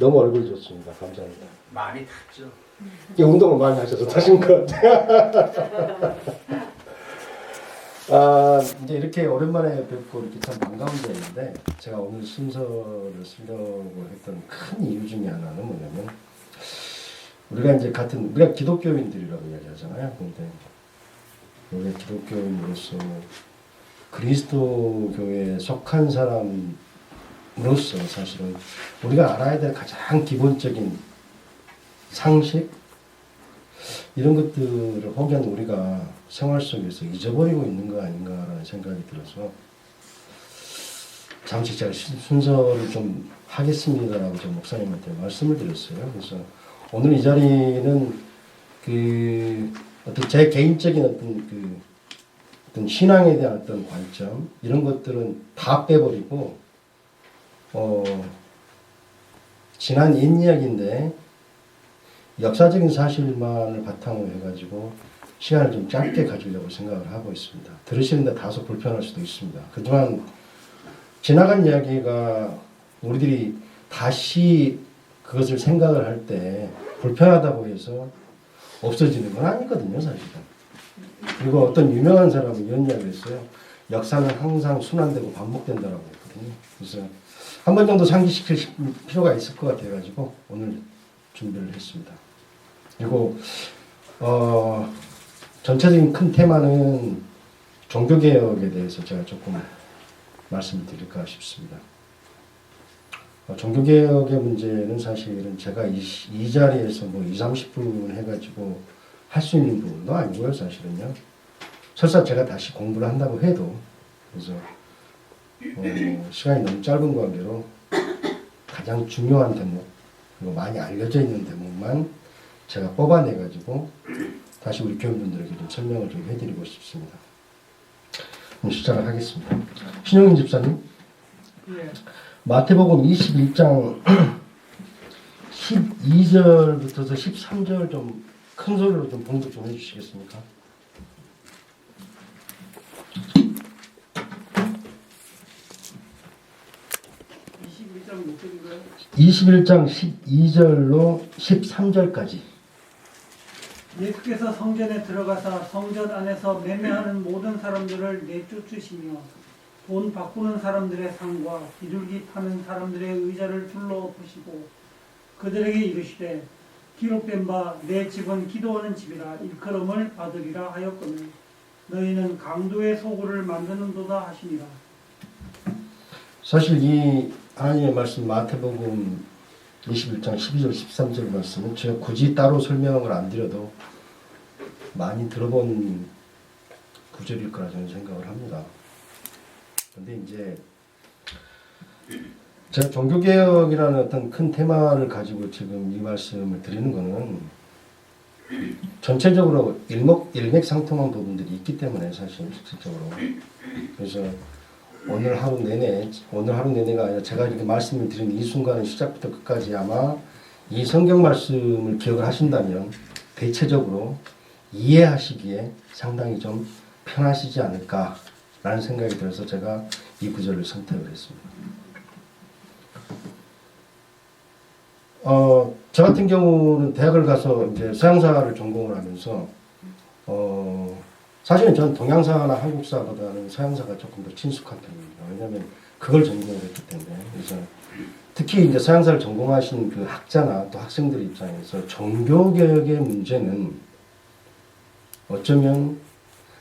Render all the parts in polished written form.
너무 얼굴 좋습니다. 감사합니다. 많이 탔죠. 이 운동을 많이 하셔서 타신 것 같아요. 이제 이렇게 오랜만에 뵙고 이렇게 참 반가운 자리인데, 제가 오늘 순서를 쓰려고 했던 큰 이유 중에 하나는 뭐냐면, 우리가 이제 우리가 기독교인들이라고 이야기하잖아요. 근데 우리가 기독교인으로서 그리스도교에 속한 사람으로서 사실은 우리가 알아야 될 가장 기본적인 상식, 이런 것들을 혹여 우리가 생활 속에서 잊어버리고 있는 거 아닌가라는 생각이 들어서 잠시 제가 순서를 좀 하겠습니다라고 좀 목사님한테 말씀을 드렸어요. 그래서 오늘 이 자리는 어떤 제 개인적인 어떤 신앙에 대한 어떤 관점, 이런 것들은 다 빼버리고 지난 옛 이야기인데 역사적인 사실만을 바탕으로 해가지고 시간을 좀 짧게 가지려고 생각을 하고 있습니다. 들으시는데 다소 불편할 수도 있습니다. 그동안 지나간 이야기가 우리들이 다시 그것을 생각을 할 때 불편하다고 해서 없어지는 건 아니거든요, 사실은. 그리고 어떤 유명한 사람은 이런 이야기를 했어요. 역사는 항상 순환되고 반복된다라고 했거든요. 그래서 한 번 정도 상기시킬 필요가 있을 것 같아가지고 오늘 준비를 했습니다. 그리고 전체적인 큰 테마는 종교개혁에 대해서 제가 조금 말씀을 드릴까 싶습니다. 종교개혁의 문제는 사실은 제가 이 자리에서 뭐 20-30분 해가지고 할 수 있는 부분도 아니고요, 사실은요. 설사 제가 다시 공부를 한다고 해도, 그래서 시간이 너무 짧은 관계로 가장 중요한 대목, 그리고 많이 알려져 있는 대목만 제가 뽑아내가지고 다시 우리 교인분들에게 좀 설명을 좀 해드리고 싶습니다. 시작을 하겠습니다. 신용인 집사님, 예. 마태복음 21장 12절부터 13절 좀 큰 소리로 좀 봉독 좀 해주시겠습니까? 21장 12절로 13절까지. 예수께서 성전에 들어가사 성전 안에서 매매하는 모든 사람들을 내쫓으시며 돈 바꾸는 사람들의 상과 비둘기 파는 사람들의 의자를 둘러보시고 그들에게 이르시되 기록된 바 내 집은 기도하는 집이라 일컬음을 받으리라 하였거늘 너희는 강도의 소굴을 만드는도다 하시니라. 사실 이 하나님의 말씀 마태복음 21장 12절 13절 말씀은 제가 굳이 따로 설명을 안 드려도 많이 들어본 구절일 거라 저는 생각을 합니다. 근데 이제 제가 종교개혁이라는 어떤 큰 테마를 가지고 지금 이 말씀을 드리는 거는 전체적으로 일맥상통한 부분들이 있기 때문에 사실 실질적으로. 그래서 오늘 하루 내내가 아니라 제가 이렇게 말씀을 드리는 이 순간은 시작부터 끝까지 아마 이 성경 말씀을 기억을 하신다면 대체적으로 이해하시기에 상당히 좀 편하시지 않을까라는 생각이 들어서 제가 이 구절을 선택을 했습니다. 저 같은 경우는 대학을 가서 이제 서양사를 전공을 하면서 사실은 저는 동양사나 한국사보다는 서양사가 조금 더 친숙한 편입니다. 왜냐하면 그걸 전공을 했기 때문에. 그래서 특히 이제 서양사를 전공하신 그 학자나 또 학생들 입장에서 종교개혁의 문제는 어쩌면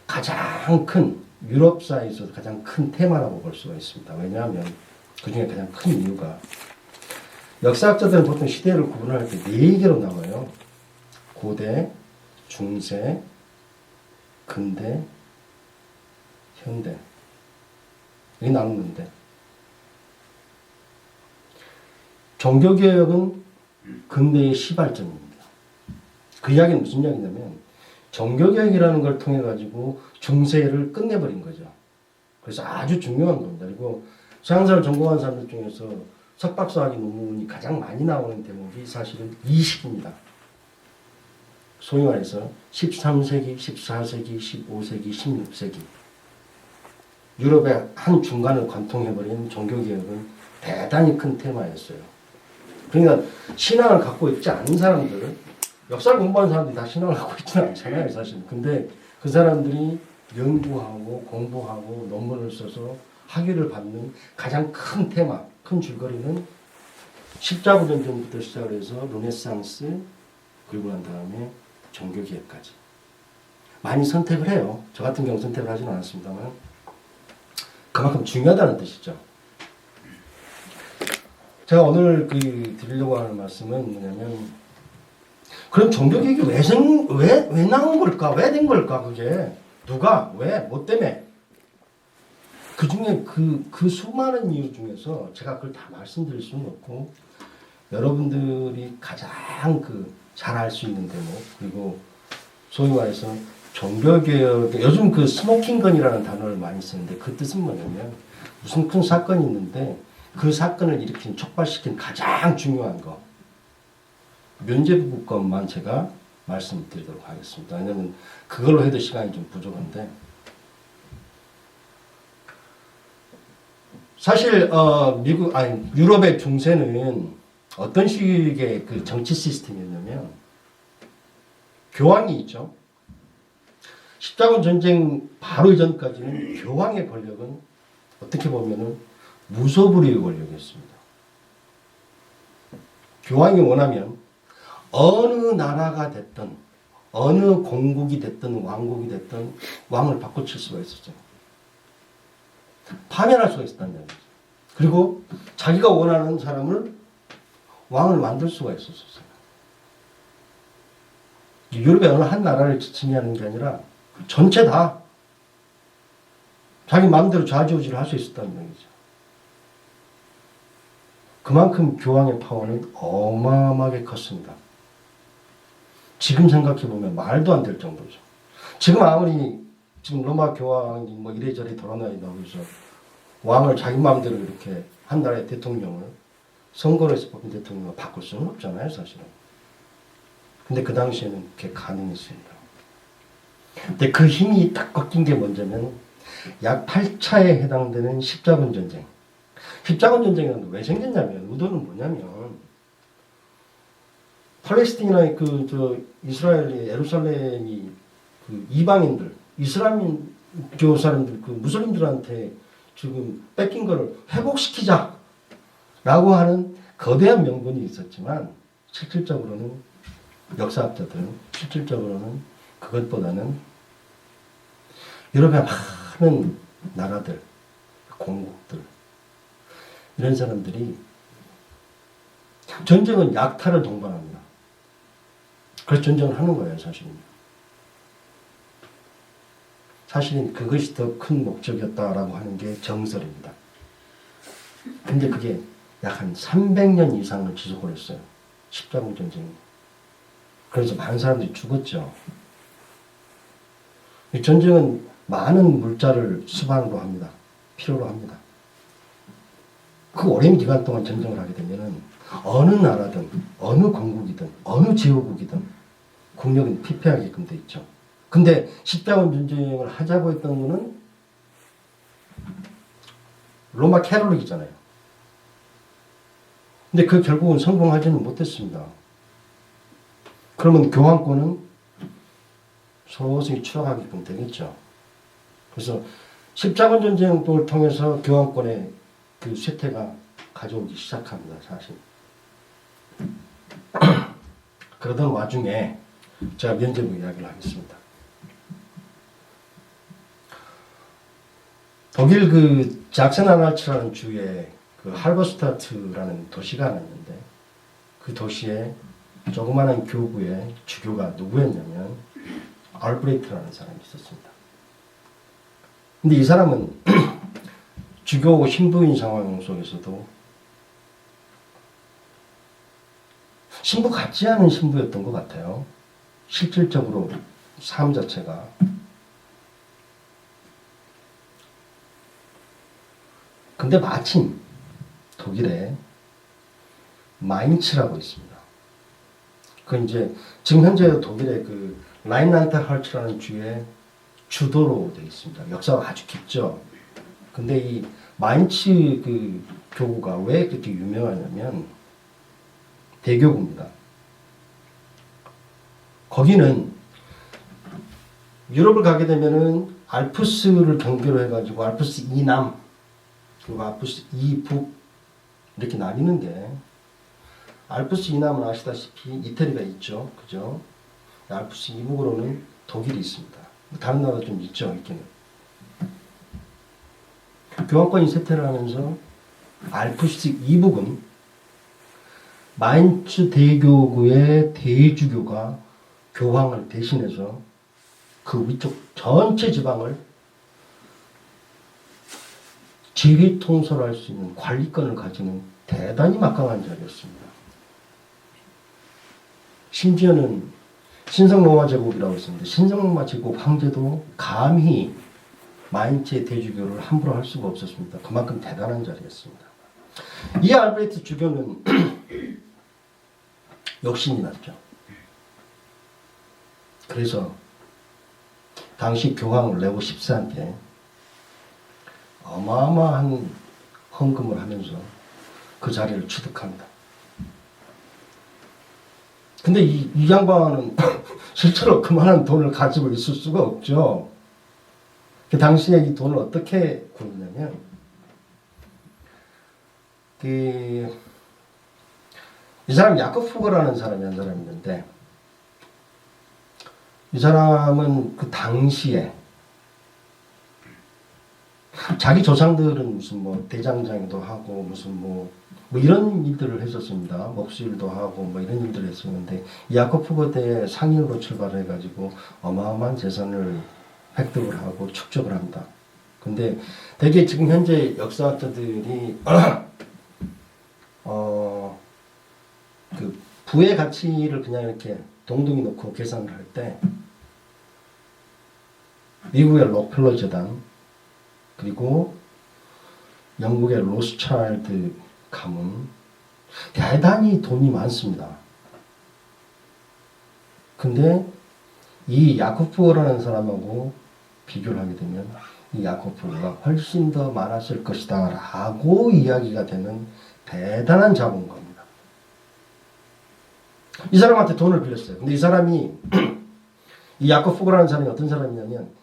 가장 큰 유럽사에 있어서 가장 큰 테마라고 볼 수가 있습니다. 왜냐하면 그 중에 가장 큰 이유가 역사학자들은 보통 시대를 구분할 때 4개로 나와요. 고대, 중세, 근대, 현대. 이렇게 나누는데 종교개혁은 근대의 시발점입니다. 그 이야기는 무슨 이야기냐면 종교개혁이라는 걸 통해 가지고 중세를 끝내버린 거죠. 그래서 아주 중요한 겁니다. 그리고 서양사를 전공한 사람들 중에서 석박사학위 논문이 가장 많이 나오는 대목이 사실은 이 시기입니다. 소위 말해서 13세기, 14세기, 15세기, 16세기 유럽의 한 중간을 관통해버린 종교개혁은 대단히 큰 테마였어요. 그러니까 신앙을 갖고 있지 않은 사람들, 역사를 공부하는 사람들이 다 신앙을 갖고 있지는 않잖아요, 사실. 근데 그 사람들이 연구하고 공부하고 논문을 써서 학위를 받는 가장 큰 테마, 큰 줄거리는 십자군전쟁부터 시작을 해서 르네상스, 그리고 난 다음에 종교개혁까지. 많이 선택을 해요. 저 같은 경우 선택을 하지는 않았습니다만 그만큼 중요하다는 뜻이죠. 제가 오늘 드리려고 하는 말씀은 뭐냐면, 그럼 종교개혁이 왜 나온 걸까? 왜 된 걸까? 그게 누가 왜 뭐 때문에? 그 중에 그 수많은 이유 중에서 제가 그걸 다 말씀드릴 수는 없고, 여러분들이 가장 잘 알 수 있는 대목, 그리고 소위 말해서 종교개혁, 요즘 스모킹건이라는 단어를 많이 쓰는데 그 뜻은 뭐냐면, 무슨 큰 사건이 있는데 그 사건을 일으킨, 촉발시킨 가장 중요한 거, 면죄부 것만 제가 말씀드리도록 하겠습니다. 왜냐하면 그걸로 해도 시간이 좀 부족한데, 사실 유럽의 중세는 어떤 식의 정치 시스템이었냐면, 교황이 있죠. 십자군 전쟁 바로 이전까지는 교황의 권력은 어떻게 보면은 무소불위의 권력이었습니다. 교황이 원하면 어느 나라가 됐든, 어느 공국이 됐든, 왕국이 됐든 왕을 바꿔칠 수가 있었죠. 파면할 수가 있었다는 얘기죠. 그리고 자기가 원하는 사람을 왕을 만들 수가 있었어요. 유럽의 어느 한 나라를 지칭하는 게 아니라 전체 다 자기 마음대로 좌지우지를 할 수 있었다는 얘기죠. 그만큼 교황의 파워는 어마어마하게 컸습니다. 지금 생각해보면 말도 안 될 정도죠. 지금 아무리 지금 로마 교황이 뭐 이래저래 돌아다닌다고 해서 왕을 자기 마음대로 이렇게 한 나라의 대통령을, 선거로 해서 뽑힌 대통령을 바꿀 수는 없잖아요, 사실은. 근데 그 당시에는 그게 가능했습니다. 근데 그 힘이 딱 꺾인 게 먼저면 약 8차에 해당되는 십자군 전쟁. 십자군 전쟁이라는 게 왜 생겼냐면, 의도는 뭐냐면, 팔레스티나의 이스라엘의 예루살렘이 이방인들, 이슬람교 사람들, 무슬림들한테 지금 뺏긴 거를 회복시키자 라고 하는 거대한 명분이 있었지만, 실질적으로는 역사학자들은 실질적으로는 그것보다는 유럽의 많은 나라들, 공국들, 이런 사람들이 전쟁은 약탈을 동반합니다. 그래서 전쟁을 하는 거예요, 사실은. 사실은 그것이 더 큰 목적이었다라고 하는 게 정설입니다. 근데 그게 약 한 300년 이상을 지속을 했어요. 십자군 전쟁이. 그래서 많은 사람들이 죽었죠. 이 전쟁은 많은 물자를 수반으로 합니다. 필요로 합니다. 그 오랜 기간 동안 전쟁을 하게 되면은 어느 나라든, 어느 공국이든, 어느 제후국이든 국력은 피폐하게끔 돼 있죠. 근데 십자군 전쟁을 하자고 했던 거는 로마 캐롤릭이잖아요. 근데 그 결국은 성공하지는 못했습니다. 그러면 교황권은 서서히 추락하게끔 되겠죠. 그래서 십자군 전쟁을 통해서 교황권의 쇠퇴가 가져오기 시작합니다, 사실. 그러던 와중에 제가 면죄부 이야기를 하겠습니다. 독일 작센안할츠라는 주에 할버스타트라는 도시가 하나 있는데, 그 도시에 조그마한 교구에 주교가 누구였냐면 알브레이트라는 사람이 있었습니다. 근데 이 사람은 주교 신부인 상황 속에서도 신부 같지 않은 신부였던 것 같아요. 실질적으로 삶 자체가. 근데 마침 독일에 마인츠라고 있습니다. 그 이제 지금 현재 독일의 라인란타할츠라는 주의 주도로 되어 있습니다. 역사가 아주 깊죠. 근데 이 마인츠 교구가 왜 그렇게 유명하냐면, 대교구입니다. 거기는 유럽을 가게 되면은 알프스를 경계로 해가지고 알프스 이남 그리고 알프스 이북 이렇게 나뉘는데, 알프스 이남은 아시다시피 이태리가 있죠, 그죠? 알프스 이북으로는 독일이 있습니다. 다른 나라 좀 있죠, 있기는. 교황권이 쇠퇴를 하면서 알프스 이북은 마인츠 대교구의 대주교가 교황을 대신해서 그 위쪽 전체 지방을 지휘 통솔할 수 있는 관리권을 가지는 대단히 막강한 자리였습니다. 심지어는 신성로마 제국이라고 했습니다. 신성로마 제국 황제도 감히 마인츠의 대주교를 함부로 할 수가 없었습니다. 그만큼 대단한 자리였습니다. 이 알브레트 주교는 욕심이 났죠. 그래서 당시 교황 레오 14한테 어마어마한 헌금을 하면서 그 자리를 취득합니다. 근데 이 양반은 실제로 그만한 돈을 가지고 있을 수가 없죠. 그 당시에 이 돈을 어떻게 구했냐면, 이 사람 야코프 후거라는 사람이 한 사람이 있는데, 이 사람은 그 당시에 자기 조상들은 무슨 뭐 대장장이도 하고 무슨 뭐 이런 일들을 했었습니다. 목수일도 하고 뭐 이런 일들을 했었는데, 야코프 거대 상인으로 출발해 가지고 어마어마한 재산을 획득을 하고 축적을 합니다. 근데 되게 지금 현재 역사학자들이 그 부의 가치를 그냥 이렇게 동동이 놓고 계산을 할 때 미국의 록펠러 재단 그리고 영국의 로스차일드 가문 대단히 돈이 많습니다. 근데 이 야코프라는 사람하고 비교를 하게 되면 이 야코프가 훨씬 더 많았을 것이다 라고 이야기가 되는 대단한 자본 겁니다. 이 사람한테 돈을 빌렸어요. 근데 이 사람이 이 야코프라는 사람이 어떤 사람이냐면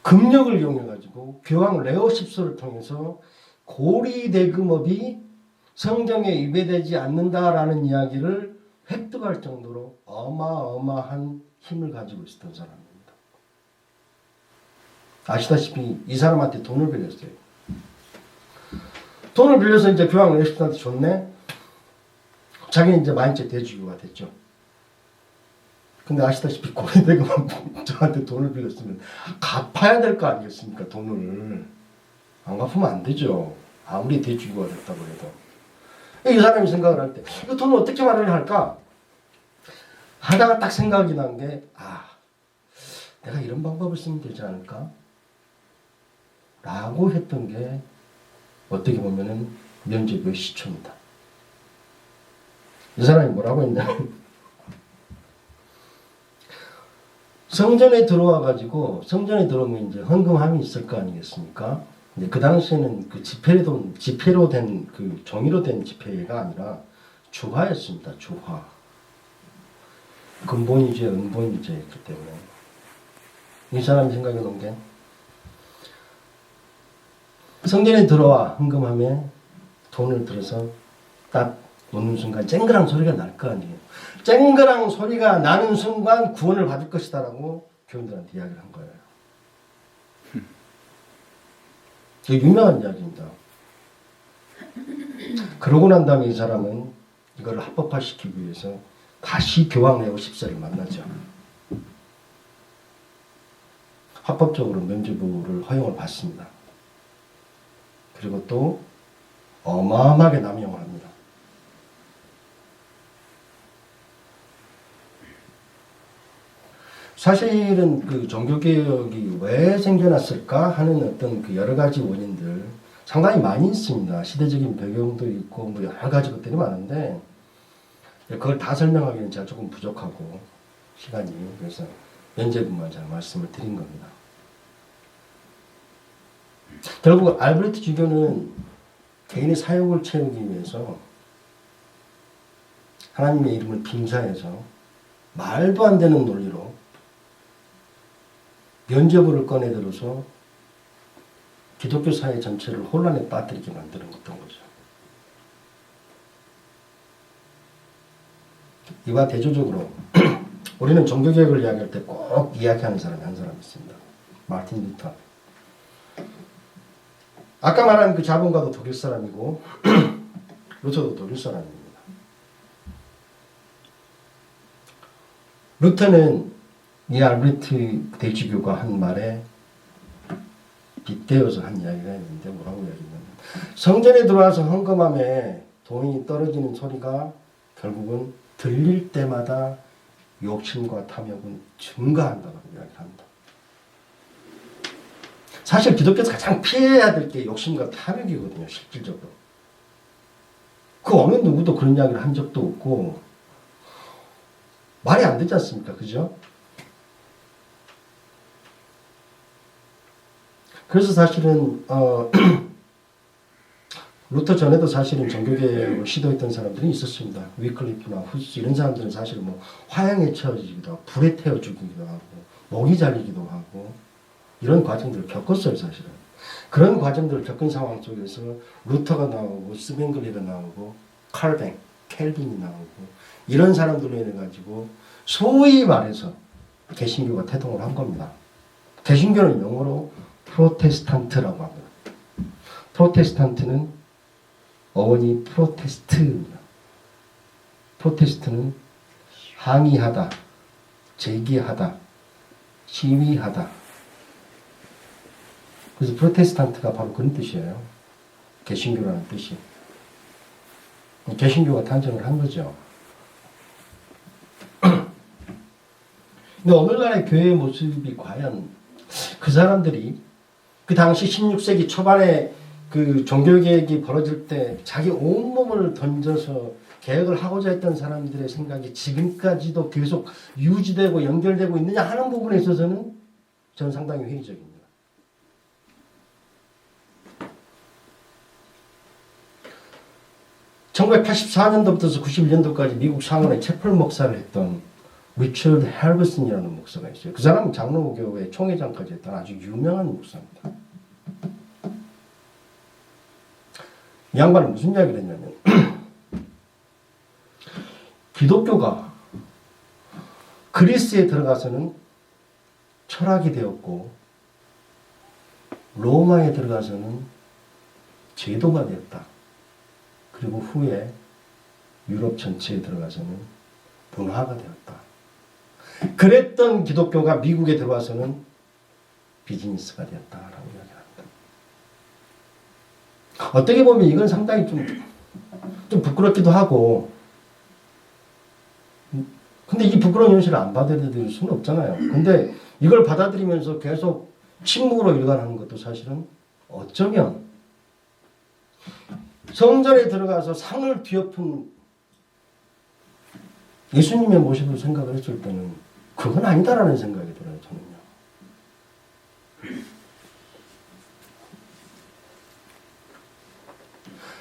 금력을 이용해가지고 교황 레오 14를 통해서 고리 대금업이 성경에 위배되지 않는다라는 이야기를 획득할 정도로 어마어마한 힘을 가지고 있었던 사람입니다. 아시다시피 이 사람한테 돈을 빌렸어요. 돈을 빌려서 이제 교황 레오 14한테 줬네. 자기는 이제 마인츠 대주교가 됐죠. 근데 아시다시피 고리대금은 저한테 돈을 빌렸으면 갚아야 될 거 아니겠습니까? 돈을 안 갚으면 안 되죠. 아무리 대주교가 됐다고 해도. 이 사람이 생각을 할 때 이 돈을 어떻게 마련을 할까 하다가 딱 생각이 난 게, 내가 이런 방법을 쓰면 되지 않을까 라고 했던 게 어떻게 보면은 면죄부의 시초입니다. 이 사람이 뭐라고 했냐면 성전에 들어와 가지고, 성전에 들어오면 이제 헌금함이 있을 거 아니겠습니까? 근데 그 당시에는 그 지폐로 된 그 종이로 된 지폐가 아니라 주화였습니다. 주화. 근본이제 은본이제였기 때문에 이 사람이 생각해 놓은 게, 성전에 들어와 헌금함에 돈을 들어서 딱 놓는 순간 쨍그랑 소리가 날 거 아니에요. 쨍그랑 소리가 나는 순간 구원을 받을 것이다 라고 교인들한테 이야기를 한 거예요. 되게 유명한 이야기입니다. 그러고 난 다음에 이 사람은 이걸 합법화시키기 위해서 다시 교황 레오 14를 만나죠. 합법적으로 면죄부를 허용을 받습니다. 그리고 또 어마어마하게 남용을 합니다. 사실은 그 종교개혁이 왜 생겨났을까 하는 어떤 그 여러 가지 원인들 상당히 많이 있습니다. 시대적인 배경도 있고 뭐 여러 가지 것들이 많은데 그걸 다 설명하기는 제가 조금 부족하고 시간이, 그래서 면죄부만 잘 말씀을 드린 겁니다. 결국 알브레트 주교는 개인의 사욕을 채우기 위해서 하나님의 이름을 빙자해서 말도 안 되는 논리로 면죄부를 꺼내들어서 기독교 사회 전체를 혼란에 빠뜨리게 만드는 어떤 거죠. 이와 대조적으로 우리는 종교개혁을 이야기할 때 꼭 이야기하는 사람이 한 사람 있습니다. 마틴 루터. 아까 말한 그 자본가도 독일 사람이고 루터도 독일 사람입니다. 루터는 이 알브레트 대주교가 한 말에 빗대어서 한 이야기가 있는데 뭐라고 이야기했냐면 성전에 들어와서 헌금함에 돈이 떨어지는 소리가 결국은 들릴 때마다 욕심과 탐욕은 증가한다고 이야기합니다. 사실 기독교에서 가장 피해야 될 게 욕심과 탐욕이거든요. 실질적으로. 그 어느 누구도 그런 이야기를 한 적도 없고 말이 안 되지 않습니까? 그죠? 그래서 사실은 루터 전에도 사실은 종교개혁을 시도했던 사람들이 있었습니다. 위클리프나 후스 이런 사람들은 사실은 뭐 화형에 채워지기도 하고 불에 태워 죽이기도 하고 목이 잘리기도 하고 이런 과정들을 겪었어요. 사실은. 그런 과정들을 겪은 상황 속에서 루터가 나오고 스뱅글리가 나오고 칼뱅, 켈빈이 나오고 이런 사람들로 인해 가지고 소위 말해서 개신교가 태동을 한 겁니다. 개신교는 영어로 프로테스탄트라고 합니다. 프로테스탄트는 어원이 프로테스트입니다. 프로테스트는 항의하다, 제기하다, 시위하다. 그래서 프로테스탄트가 바로 그런 뜻이에요. 개신교라는 뜻이. 개신교가 탄생을 한 거죠. 근데 오늘날의 교회의 모습이 과연 그 사람들이 그 당시 16세기 초반에 그 종교개혁이 벌어질 때 자기 온몸을 던져서 개혁을 하고자 했던 사람들의 생각이 지금까지도 계속 유지되고 연결되고 있느냐 하는 부분에 있어서는 저는 상당히 회의적입니다. (1984년도부터) 91년도까지 미국 상원의 채플 목사를 했던 리처드 헬버슨이라는 목사가 있어요. 그 사람은 장로교회 총회장까지 했던 아주 유명한 목사입니다. 이 양반은 무슨 이야기를 했냐면 기독교가 그리스에 들어가서는 철학이 되었고 로마에 들어가서는 제도가 되었다. 그리고 후에 유럽 전체에 들어가서는 문화가 되었다. 그랬던 기독교가 미국에 들어와서는 비즈니스가 되었다라고 이야기합니다. 어떻게 보면 이건 상당히 좀 부끄럽기도 하고, 근데 이 부끄러운 현실을 안 받아들일 수는 없잖아요. 근데 이걸 받아들이면서 계속 침묵으로 일관하는 것도 사실은 어쩌면 성전에 들어가서 상을 뒤엎은 예수님의 모습을 생각을 했을 때는 그건 아니다라는 생각이 들어요. 저는요.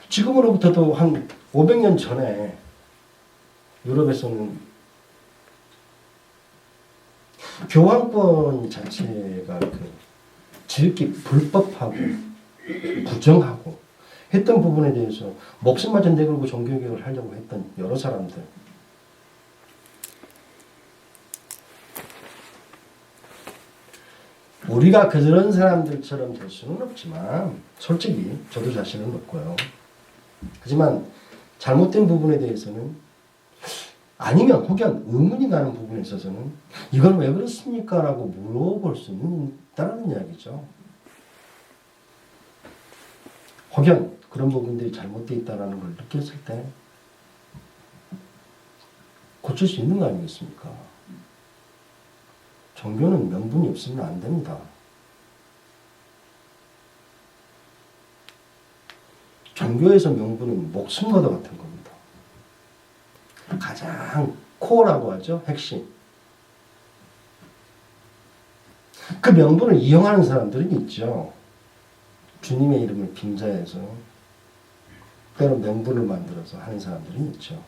지금으로부터도 한 500년 전에 유럽에서는 교황권 자체가 지극히 불법하고 부정하고 했던 부분에 대해서 목숨마저 내걸고 종교개혁을 하려고 했던 여러 사람들. 우리가 그런 사람들처럼 될 수는 없지만 솔직히 저도 자신은 없고요. 하지만 잘못된 부분에 대해서는 아니면 혹은 의문이 가는 부분에 있어서는 이건 왜 그렇습니까? 라고 물어볼 수는 있다는 이야기죠. 혹은 그런 부분들이 잘못되어 있다는 걸 느꼈을 때 고칠 수 있는 거 아니겠습니까? 종교는 명분이 없으면 안 됩니다. 종교에서 명분은 목숨과도 같은 겁니다. 가장 코어라고 하죠. 핵심. 그 명분을 이용하는 사람들은 있죠. 주님의 이름을 빙자해서 때로 명분을 만들어서 하는 사람들은 있죠.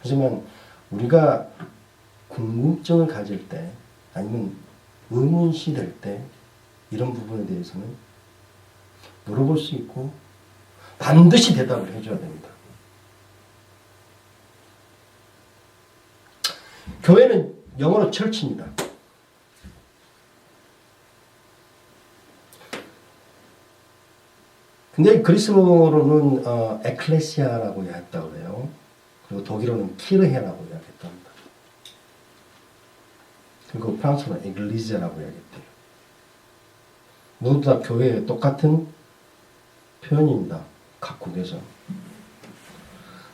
하지만 우리가 궁금증을 가질 때 아니면 의문시 될 때 이런 부분에 대해서는 물어볼 수 있고 반드시 대답을 해줘야 됩니다. 교회는 영어로 철치입니다. 근데 그리스어로는 에클레시아라고 이야기했다고 그래요. 그리고 독일어는 키르헤라고 이야기했답니다. 그리고 프랑스어는 에글리제라고 이야기했대요. 모두 다 교회의 똑같은 표현입니다. 각국에서.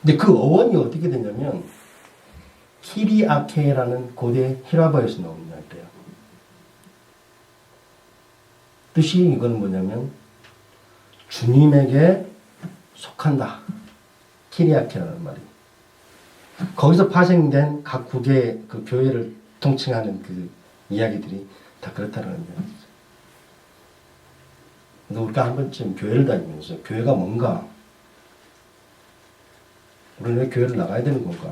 근데 그 어원이 어떻게 되냐면 키리아케라는 고대 히라바에서 나온 이야기예요. 뜻이 이건 뭐냐면 주님에게 속한다. 키리아케라는 말이. 거기서 파생된 각국의 그 교회를 통칭하는 그 이야기들이 다 그렇다는 이야기죠. 그래서 우리가 한 번쯤 교회를 다니면서 교회가 뭔가, 우리는 왜 교회를 나가야 되는 건가?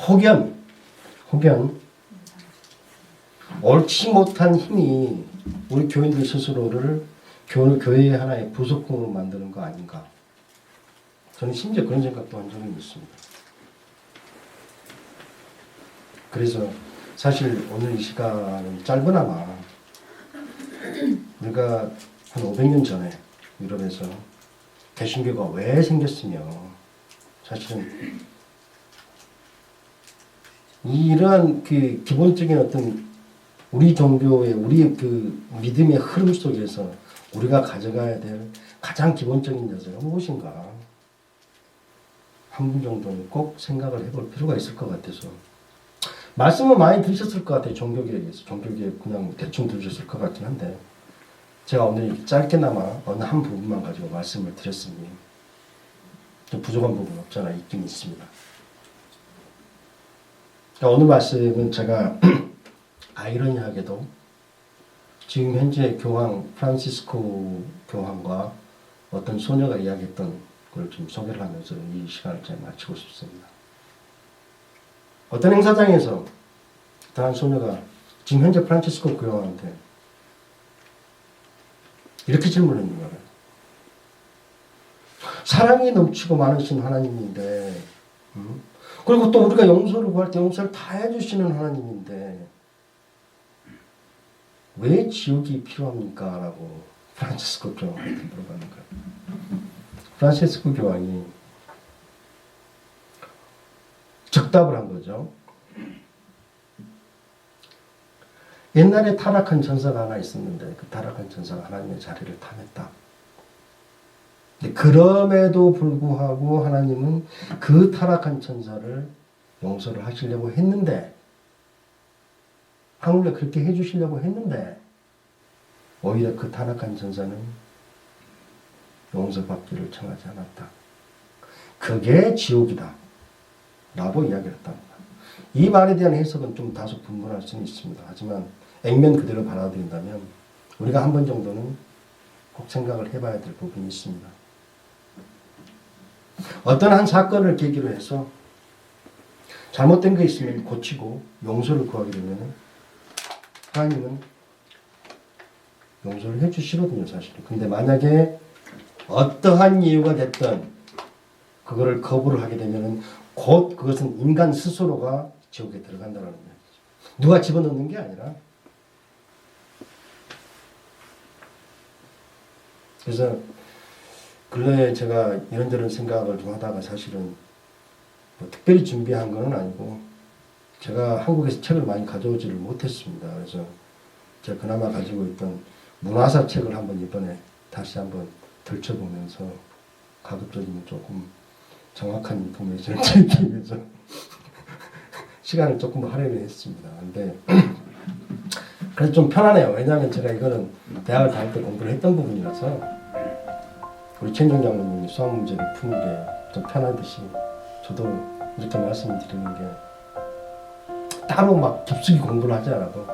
혹연 옳지 못한 힘이 우리 교인들 스스로를 교회의 하나의 부속품으로 만드는 거 아닌가? 저는 심지어 그런 생각도 한 적이 있습니다. 그래서 사실 오늘 이 시간은 짧으나마 우리가 한 500년 전에 유럽에서 개신교가 왜 생겼으며 사실은 이러한 그 기본적인 어떤 우리 종교의 우리 그 믿음의 흐름 속에서 우리가 가져가야 될 가장 기본적인 요소가 무엇인가 한 분 정도는 꼭 생각을 해볼 필요가 있을 것 같아서 말씀을 많이 들으셨을 것 같아요. 종교개혁에서 종교개혁 그냥 대충 들으셨을 것 같긴 한데 제가 오늘 짧게나마 어느 한 부분만 가지고 말씀을 드렸으니 좀 부족한 부분 없잖아 있긴 있습니다. 오늘 말씀은 제가 아이러니하게도 지금 현재 교황 프란시스코 교황과 어떤 소녀가 이야기했던 걸 좀 소개를 하면서 이 시간을 잘 마치고 싶습니다. 어떤 행사장에서 어떤 소녀가 지금 현재 프란시스코 교황한테 이렇게 질문했는 거예요. 사랑이 넘치고 많으신 하나님인데 그리고 또 우리가 용서를 구할 때 용서를 다 해주시는 하나님인데 왜 지옥이 필요합니까? 라고 프란시스코 교황한테 물어보는 거예요. 프란시스코 교황이 적답을 한 거죠. 옛날에 타락한 전사가 하나 있었는데 그 타락한 전사가 하나님의 자리를 탐했다. 그럼에도 불구하고 하나님은 그 타락한 천사를 용서를 하시려고 했는데 하물며 그렇게 해주시려고 했는데 오히려 그 타락한 천사는 용서받기를 청하지 않았다. 그게 지옥이다 라고 이야기를 했답니다. 이 말에 대한 해석은 좀 다소 분분할 수는 있습니다. 하지만 액면 그대로 받아들인다면 우리가 한 번 정도는 꼭 생각을 해봐야 될 부분이 있습니다. 어떤 한 사건을 계기로 해서 잘못된 게 있으면 고치고 용서를 구하게 되면 하나님은 용서를 해주시거든요, 사실은. 근데 만약에 어떠한 이유가 됐든 그거를 거부를 하게 되면 곧 그것은 인간 스스로가 지옥에 들어간다는 이야기죠. 누가 집어넣는 게 아니라. 그래서 근래에 제가 이런저런 생각을 좀 하다가 사실은 뭐 특별히 준비한 건 아니고 제가 한국에서 책을 많이 가져오지를 못했습니다. 그래서 제가 그나마 가지고 있던 문화사 책을 한번 이번에 다시 한번 들춰보면서 가급적이면 조금 정확한 인포메이션을 찾기 위해서 시간을 조금 할애를 했습니다. 근데 그래서 좀 편하네요. 왜냐하면 제가 이거는 대학을 다닐 때 공부를 했던 부분이라서 우리 최인종 장로님이 수학 문제를 푸는 게 좀 편하듯이 저도 이렇게 말씀을 드리는 게 따로 막 깊숙이 공부를 하지 않아도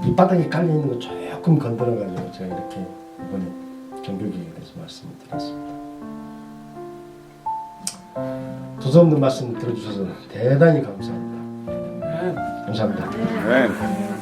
밑바닥에 깔려있는 거 조금 건드려가지고 제가 이렇게 이번에 종교개혁에 대해서 말씀을 드렸습니다. 두서없는 말씀 들어주셔서 대단히 감사합니다. 네. 감사합니다. 네.